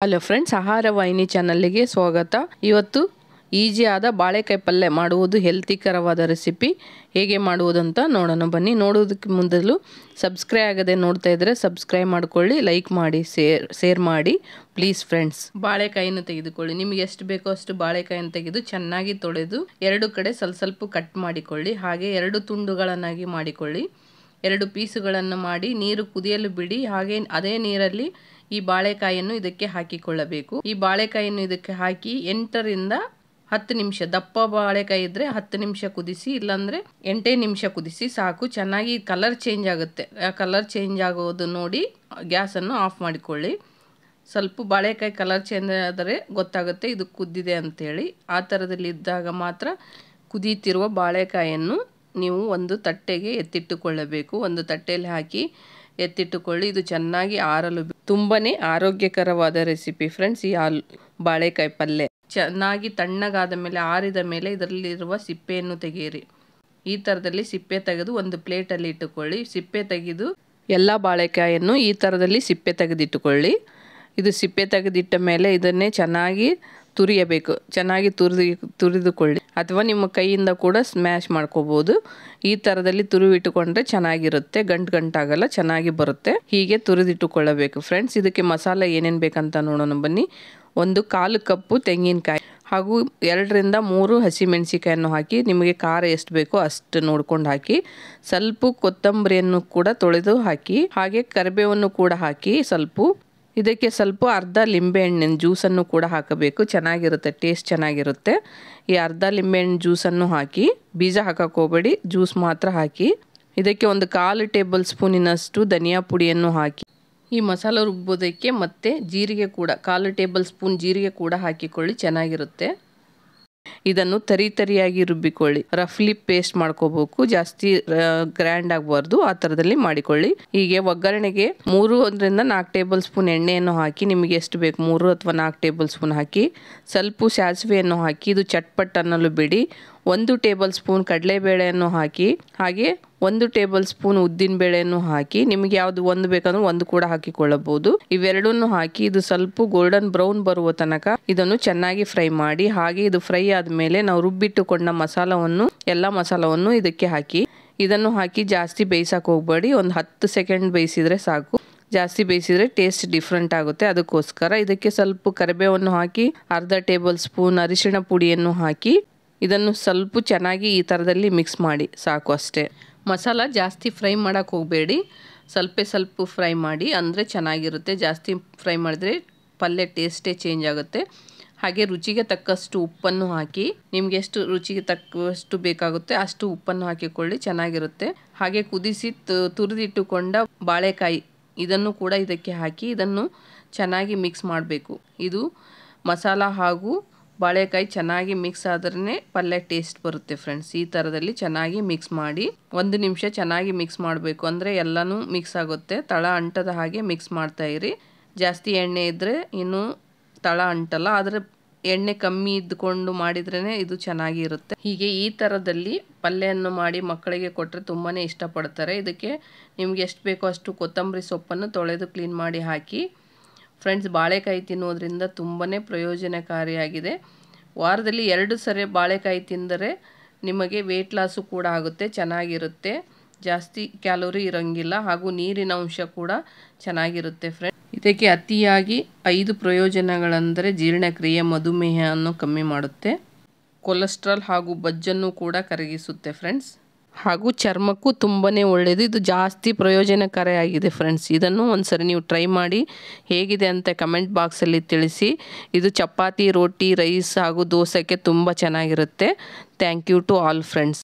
Hello friends, ಆಹಾರ ವಾಹಿನಿ ಚಾನಲ್ಗೆ ಸ್ವಾಗತ. ಇವತ್ತು ಈಜಿಯಾದ ಬಾಳೆಕಾಯಿ ಪಲ್ಯ ಮಾಡುವುದು ಹೆಲ್ತಿಕರವಾದ ರೆಸಿಪಿ ಹೇಗೆ ಮಾಡುವುದಂತ ನೋಡೋಣ ಬನ್ನಿ. ನೋಡೋದಕ್ಕೆ ಮೊದಲು ಸಬ್ಸ್ಕ್ರೈಬ್ ಆಗದೆ ನೋಡ್ತಾ ಇದ್ದರೆ ಸಬ್ಸ್ಕ್ರೈಬ್ ಮಾಡ್ಕೊಳ್ಳಿ, ಲೈಕ್ ಮಾಡಿ, ಶೇರ್ ಮಾಡಿ ಪ್ಲೀಸ್ ಫ್ರೆಂಡ್ಸ್. ಬಾಳೆಕಾಯಿನ ತೆಗೆದುಕೊಳ್ಳಿ. ನಿಮಗೆ ಎಷ್ಟು ಬೇಕೋ ಅಷ್ಟು ಬಾಳೆಕಾಯಿನ ತೆಗೆದು ಚೆನ್ನಾಗಿ ತೊಳೆದು ಎರಡು ಕಡೆ ಸ್ವಲ್ಪ ಕಟ್ ಮಾಡಿಕೊಳ್ಳಿ. ಹಾಗೆ ಎರಡು ತುಂಡುಗಳನ್ನಾಗಿ ಮಾಡಿಕೊಳ್ಳಿ. ಎರಡು ಪೀಸುಗಳನ್ನು ಮಾಡಿ ನೀರು ಕುದಿಯಲು ಬಿಡಿ. ಹಾಗೆ ಅದೇ ನೀರಲ್ಲಿ ಈ ಬಾಳೆಕಾಯಿಯನ್ನು ಇದಕ್ಕೆ ಹಾಕಿಕೊಳ್ಳಬೇಕು. ಈ ಬಾಳೆಕಾಯಿಯನ್ನು ಇದಕ್ಕೆ ಹಾಕಿ 8 ರಿಂದ 10 ನಿಮಿಷ, ದಪ್ಪ ಬಾಳೆಕಾಯಿ ಇದ್ರೆ 10 ನಿಮಿಷ ಕುದಿಸಿ, ಇಲ್ಲಾಂದ್ರೆ 8 ನಿಮಿಷ ಕುದಿಸಿ ಸಾಕು. ಚೆನ್ನಾಗಿ ಕಲರ್ ಚೇಂಜ್ ಆಗುತ್ತೆ. ಆ ಕಲರ್ ಚೇಂಜ್ ಆಗೋದು ನೋಡಿ ಗ್ಯಾಸನ್ನು ಆಫ್ ಮಾಡಿಕೊಳ್ಳಿ. ಸ್ವಲ್ಪ ಬಾಳೆಕಾಯಿ ಕಲರ್ ಚೇಂಜ್ ಆದರೆ ಗೊತ್ತಾಗುತ್ತೆ ಇದು ಕುದ್ದಿದೆ ಅಂತೇಳಿ. ಆ ಥರದಲ್ಲಿ ಇದ್ದಾಗ ಮಾತ್ರ ಕುದೀತಿರುವ ಬಾಳೆಕಾಯನ್ನು ನೀವು ಒಂದು ತಟ್ಟೆಗೆ ಎತ್ತಿಟ್ಟುಕೊಳ್ಳಬೇಕು. ಒಂದು ತಟ್ಟೆಯಲ್ಲಿ ಹಾಕಿ ಎತ್ತಿಟ್ಟುಕೊಳ್ಳಿ. ಇದು ಚೆನ್ನಾಗಿ ಆರಲು ತುಂಬಾನೇ ಆರೋಗ್ಯಕರವಾದ ರೆಸಿಪಿ ಫ್ರೆಂಡ್ಸ್. ಈ ಬಾಳೆಕಾಯಿ ಪಲ್ಯ ಚೆನ್ನಾಗಿ ತಣ್ಣಗಾದ ಮೇಲೆ, ಆರಿದ ಮೇಲೆ ಇದರಲ್ಲಿರುವ ಸಿಪ್ಪೆಯನ್ನು ತೆಗೆಯಿರಿ. ಈ ಥರದಲ್ಲಿ ಸಿಪ್ಪೆ ತೆಗೆದು ಒಂದು ಪ್ಲೇಟಲ್ಲಿ ಇಟ್ಟುಕೊಳ್ಳಿ. ಸಿಪ್ಪೆ ತೆಗೆದು ಎಲ್ಲ ಬಾಳೆಕಾಯನ್ನು ಈ ಥರದಲ್ಲಿ ಸಿಪ್ಪೆ ತೆಗೆದಿಟ್ಟುಕೊಳ್ಳಿ. ಇದು ಸಿಪ್ಪೆ ತೆಗೆದಿಟ್ಟ ಮೇಲೆ ಇದನ್ನೇ ಚೆನ್ನಾಗಿ ತುರಿಯಬೇಕು. ಚೆನ್ನಾಗಿ ತುರಿದುಕೊಳ್ಳಿ, ಅಥವಾ ನಿಮ್ಮ ಕೈಯಿಂದ ಕೂಡ ಸ್ಮ್ಯಾಶ್ ಮಾಡ್ಕೋಬೋದು. ಈ ಥರದಲ್ಲಿ ತುರಿವಿಟ್ಟುಕೊಂಡ್ರೆ ಚೆನ್ನಾಗಿರುತ್ತೆ, ಗಂಟಾಗಲ್ಲ, ಚೆನ್ನಾಗಿ ಬರುತ್ತೆ. ಹೀಗೆ ತುರಿದಿಟ್ಟುಕೊಳ್ಳಬೇಕು ಫ್ರೆಂಡ್ಸ್. ಇದಕ್ಕೆ ಮಸಾಲೆ ಏನೇನು ಬೇಕಂತ ನೋಡೋಣ ಬನ್ನಿ. 1/4 ಕಪ್ಪು ತೆಂಗಿನಕಾಯಿ ಹಾಗೂ 2 ರಿಂದ 3 ಹಸಿಮೆಣಸಿಕಾಯನ್ನು ಹಾಕಿ, ನಿಮಗೆ ಖಾರ ಎಷ್ಟು ಬೇಕೋ ಅಷ್ಟು ನೋಡ್ಕೊಂಡು ಹಾಕಿ. ಸ್ವಲ್ಪ ಕೊತ್ತಂಬರಿಯನ್ನು ಕೂಡ ತೊಳೆದು ಹಾಕಿ. ಹಾಗೆ ಕರಿಬೇವನ್ನು ಕೂಡ ಹಾಕಿ. ಇದಕ್ಕೆ ಸ್ವಲ್ಪ ಅರ್ಧ ಲಿಂಬೆಹಣ್ಣಿನ ಜ್ಯೂಸನ್ನು ಕೂಡ ಹಾಕಬೇಕು. ಚೆನ್ನಾಗಿರುತ್ತೆ, ಟೇಸ್ಟ್ ಚೆನ್ನಾಗಿರುತ್ತೆ. ಈ ಅರ್ಧ ಲಿಂಬೆಹಣ್ಣು ಜ್ಯೂಸನ್ನು ಹಾಕಿ, ಬೀಜ ಹಾಕಕ್ಕೆ ಹೋಗಬೇಡಿ, ಜ್ಯೂಸ್ ಮಾತ್ರ ಹಾಕಿ. ಇದಕ್ಕೆ 1/4 ಟೇಬಲ್ ಸ್ಪೂನಿನಷ್ಟು ಧನಿಯಾ ಪುಡಿಯನ್ನು ಹಾಕಿ. ಈ ಮಸಾಲೆ ರುಬ್ಬೋದಕ್ಕೆ ಮತ್ತೆ ಜೀರಿಗೆ ಕೂಡ 1/4 ಟೇಬಲ್ ಸ್ಪೂನ್ ಜೀರಿಗೆ ಕೂಡ ಹಾಕಿಕೊಳ್ಳಿ, ಚೆನ್ನಾಗಿರುತ್ತೆ. ಇದನ್ನು ತರಿಯಾಗಿ ರುಬ್ಬಿಕೊಳ್ಳಿ. ರಫ್ಲಿ ಪೇಸ್ಟ್ ಮಾಡ್ಕೋಬೇಕು, ಜಾಸ್ತಿ ಗ್ರ್ಯಾಂಡ್ ಆಗಬಾರ್ದು. ಆ ಥರದಲ್ಲಿ ಮಾಡಿಕೊಳ್ಳಿ. ಹೀಗೆ ಒಗ್ಗರಣೆಗೆ 3 ರಿಂದ 4 ಟೇಬಲ್ ಸ್ಪೂನ್ ಎಣ್ಣೆಯನ್ನು ಹಾಕಿ, ನಿಮಗೆ ಎಷ್ಟು ಬೇಕು 3 ಅಥವಾ 4 ಟೇಬಲ್ ಸ್ಪೂನ್ ಹಾಕಿ. ಸ್ವಲ್ಪ ಸಾಸಿವೆಯನ್ನು ಹಾಕಿ ಇದು ಚಟ್ಪಟ್ ಅನ್ನಲು ಬಿಡಿ. 1 ಟೇಬಲ್ ಸ್ಪೂನ್ ಕಡಲೆಬೇಳೆಯನ್ನು ಹಾಕಿ. ಹಾಗೆ 1 ಟೇಬಲ್ ಸ್ಪೂನ್ ಉದ್ದಿನ ಬೇಳೆಯನ್ನು ಹಾಕಿ. ನಿಮಗೆ ಯಾವುದು ಒಂದು ಬೇಕಂದ್ರೆ ಒಂದು ಕೂಡ ಹಾಕಿಕೊಳ್ಳಬಹುದು. ಇವೆರಡನ್ನು ಹಾಕಿ ಇದು ಸ್ವಲ್ಪ ಗೋಲ್ಡನ್ ಬ್ರೌನ್ ಬರುವ ತನಕ ಇದನ್ನು ಚೆನ್ನಾಗಿ ಫ್ರೈ ಮಾಡಿ. ಹಾಗೆ ಇದು ಫ್ರೈ ಆದಮೇಲೆ ನಾವು ರುಬ್ಬಿಟ್ಟುಕೊಂಡ ಎಲ್ಲ ಮಸಾಲವನ್ನು ಇದಕ್ಕೆ ಹಾಕಿ. ಇದನ್ನು ಹಾಕಿ ಜಾಸ್ತಿ ಬೇಯಿಸಕ್ಕೆ ಹೋಗಬೇಡಿ. ಒಂದು 10 ಸೆಕೆಂಡ್ ಬೇಯಿಸಿದ್ರೆ ಸಾಕು. ಜಾಸ್ತಿ ಬೇಯಿಸಿದ್ರೆ ಟೇಸ್ಟ್ ಡಿಫ್ರೆಂಟ್ ಆಗುತ್ತೆ. ಅದಕ್ಕೋಸ್ಕರ ಇದಕ್ಕೆ ಸ್ವಲ್ಪ ಕರಿಬೇವನ್ನು ಹಾಕಿ, ಅರ್ಧ ಟೇಬಲ್ ಸ್ಪೂನ್ ಅರಿಶಿಣ ಪುಡಿಯನ್ನು ಹಾಕಿ ಇದನ್ನು ಸ್ವಲ್ಪ ಚೆನ್ನಾಗಿ ಈ ಥರದಲ್ಲಿ ಮಿಕ್ಸ್ ಮಾಡಿ ಸಾಕು ಅಷ್ಟೇ. ಮಸಾಲ ಜಾಸ್ತಿ ಫ್ರೈ ಮಾಡೋಕ್ಕೆ ಹೋಗಬೇಡಿ, ಸ್ವಲ್ಪ ಫ್ರೈ ಮಾಡಿ, ಅಂದರೆ ಚೆನ್ನಾಗಿರುತ್ತೆ. ಜಾಸ್ತಿ ಫ್ರೈ ಮಾಡಿದ್ರೆ ಪಲ್ಯ ಟೇಸ್ಟೇ ಚೇಂಜ್ ಆಗುತ್ತೆ. ಹಾಗೆ ರುಚಿಗೆ ತಕ್ಕಷ್ಟು ಉಪ್ಪನ್ನು ಹಾಕಿ. ನಿಮಗೆ ಎಷ್ಟು ರುಚಿಗೆ ತಕ್ಕಷ್ಟು ಬೇಕಾಗುತ್ತೆ ಅಷ್ಟು ಉಪ್ಪನ್ನು ಹಾಕಿಕೊಳ್ಳಿ, ಚೆನ್ನಾಗಿರುತ್ತೆ. ಹಾಗೆ ಕುದಿಸಿ ತುರಿದಿಟ್ಟುಕೊಂಡ ಬಾಳೆಕಾಯಿ ಇದನ್ನು ಕೂಡ ಇದಕ್ಕೆ ಹಾಕಿ ಇದನ್ನು ಚೆನ್ನಾಗಿ ಮಿಕ್ಸ್ ಮಾಡಬೇಕು. ಇದು ಮಸಾಲ ಹಾಗೂ ಬಾಳೆಕಾಯಿ ಚೆನ್ನಾಗಿ ಮಿಕ್ಸ್ ಆದ್ರೇ ಪಲ್ಯ ಟೇಸ್ಟ್ ಬರುತ್ತೆ ಫ್ರೆಂಡ್ಸ್. ಈ ಥರದಲ್ಲಿ ಚೆನ್ನಾಗಿ ಮಿಕ್ಸ್ ಮಾಡಿ 1 ನಿಮಿಷ ಚೆನ್ನಾಗಿ ಮಿಕ್ಸ್ ಮಾಡಬೇಕು. ಅಂದರೆ ಎಲ್ಲನೂ ಮಿಕ್ಸ್ ಆಗುತ್ತೆ. ತಳ ಅಂಟದ ಹಾಗೆ ಮಿಕ್ಸ್ ಮಾಡ್ತಾ ಇರಿ. ಜಾಸ್ತಿ ಎಣ್ಣೆ ಇದ್ದರೆ ಇನ್ನೂ ತಳ ಅಂಟಲ್ಲ, ಆದರೆ ಎಣ್ಣೆ ಕಮ್ಮಿ ಇದ್ದುಕೊಂಡು ಮಾಡಿದ್ರೇ ಇದು ಚೆನ್ನಾಗಿರುತ್ತೆ. ಹೀಗೆ ಈ ಥರದಲ್ಲಿ ಪಲ್ಯವನ್ನು ಮಾಡಿ ಮಕ್ಕಳಿಗೆ ಕೊಟ್ಟರೆ ತುಂಬಾ ಇಷ್ಟಪಡ್ತಾರೆ. ಇದಕ್ಕೆ ನಿಮ್ಗೆ ಎಷ್ಟು ಬೇಕೋ ಅಷ್ಟು ಕೊತ್ತಂಬರಿ ಸೊಪ್ಪನ್ನು ತೊಳೆದು ಕ್ಲೀನ್ ಮಾಡಿ ಹಾಕಿ. ಫ್ರೆಂಡ್ಸ್, ಬಾಳೆಕಾಯಿ ತಿನ್ನೋದ್ರಿಂದ ತುಂಬಾ ಪ್ರಯೋಜನಕಾರಿಯಾಗಿದೆ. ವಾರದಲ್ಲಿ 2 ಸರಿ ಬಾಳೆಕಾಯಿ ತಿಂದರೆ ನಿಮಗೆ ವೆಯ್ಟ್ ಲಾಸು ಕೂಡ ಆಗುತ್ತೆ, ಚೆನ್ನಾಗಿರುತ್ತೆ. ಜಾಸ್ತಿ ಕ್ಯಾಲೋರಿ ಇರೋಂಗಿಲ್ಲ, ಹಾಗೂ ನೀರಿನ ಅಂಶ ಕೂಡ ಚೆನ್ನಾಗಿರುತ್ತೆ ಫ್ರೆಂಡ್ಸ್. ಇದಕ್ಕೆ ಅತಿಯಾಗಿ 5 ಪ್ರಯೋಜನಗಳೆಂದರೆ ಜೀರ್ಣಕ್ರಿಯೆ, ಮಧುಮೇಹವನ್ನು ಕಮ್ಮಿ ಮಾಡುತ್ತೆ, ಕೊಲೆಸ್ಟ್ರಾಲ್ ಹಾಗೂ ಬೊಜ್ಜನ್ನು ಕೂಡ ಕರಗಿಸುತ್ತೆ ಫ್ರೆಂಡ್ಸ್. ಹಾಗೂ ಚರ್ಮಕ್ಕೂ ತುಂಬಾ ಒಳ್ಳೆಯದು. ಇದು ಜಾಸ್ತಿ ಪ್ರಯೋಜನಕಾರಿಯಾಗಿದೆ ಫ್ರೆಂಡ್ಸ್. ಇದನ್ನು ಒಂದ್ಸರಿ ನೀವು ಟ್ರೈ ಮಾಡಿ ಹೇಗಿದೆ ಅಂತ ಕಮೆಂಟ್ ಬಾಕ್ಸಲ್ಲಿ ತಿಳಿಸಿ. ಇದು ಚಪಾತಿ, ರೋಟಿ, ರೈಸ್ ಹಾಗೂ ದೋಸೆಗೆ ತುಂಬ ಚೆನ್ನಾಗಿರುತ್ತೆ. Thank you to all friends.